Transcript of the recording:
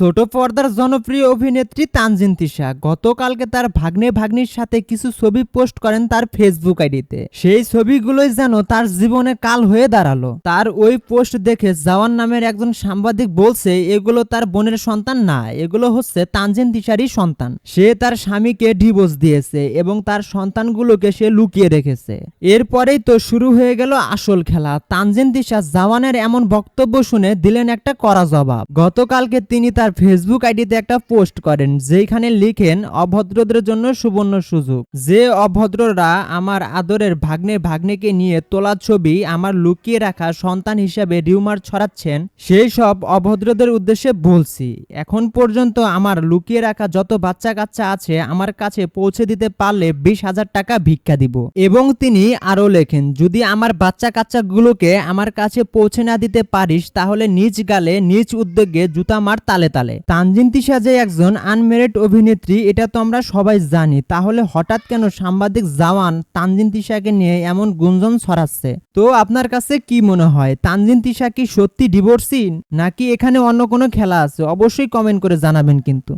ছোট পর্দার জনপ্রিয় অভিনেত্রী তানজিন তিশা গতকালকে তার ভাগ্নে ভাগ্নির সাথে কিছু ছবি পোস্ট করেন তার ফেসবুক আইডিতে। সেই ছবিগুলোই যেন তার জীবনে কাল হয়ে দাঁড়ালো। তার ওই পোস্ট দেখে জওয়ান নামের একজন সাংবাদিক বলছে এগুলো তার বোনের সন্তান না, এগুলো হচ্ছে তানজিন তিশারই সন্তান। সে তার স্বামীকে ডিভোর্স দিয়েছে এবং তার সন্তানগুলোকে সে লুকিয়ে রেখেছে। এরপরেই তো শুরু হয়ে গেল আসল খেলা। তানজিন তিশা জওয়ানের এমন বক্তব্য শুনে দিলেন একটা কড়া জবাব। গতকালকে তিনি তার ফেসবুক আইডিতে একটা পোস্ট করেন যেখানে লিখেন, অভদ্রদের জন্য সুবর্ণ সুযোগ। যে অভদ্ররা আমার আদরের ভাগ্নে ভাগ্নেকে নিয়ে তোলা ছবি আমার লুকিয়ে রাখা সন্তান হিসেবে রিউমার ছড়াচ্ছেন, সেই সব অভদ্রদের উদ্দেশ্যে বলছি, এখন পর্যন্ত আমার লুকিয়ে রাখা যত বাচ্চা কাচ্চা আছে আমার কাছে পৌঁছে দিতে পারলে 20,000 টাকা ভিক্ষা দিব। এবং তিনি আরো লেখেন, যদি আমার বাচ্চা কাচ্চাগুলোকে আমার কাছে পৌঁছে না দিতে পারিস তাহলে নিজ গালে নিজ উদ্যোগে জুতা মার তালে তালে। তানজিন তিশা যে একজন আনমেরিড অভিনেত্রী এটা তো আমরা সবাই জানি, তাহলে হঠাৎ কেন সাংবাদিক জওয়ান তানজিন তিশাকে নিয়ে এমন গুঞ্জন ছড়াচ্ছে? তো আপনার কাছে কি মনে হয়, তানজিন তিশা কি সত্যি ডিভোর্সি নাকি এখানে অন্য কোনো খেলা আছে? অবশ্যই কমেন্ট করে জানাবেন কিন্তু।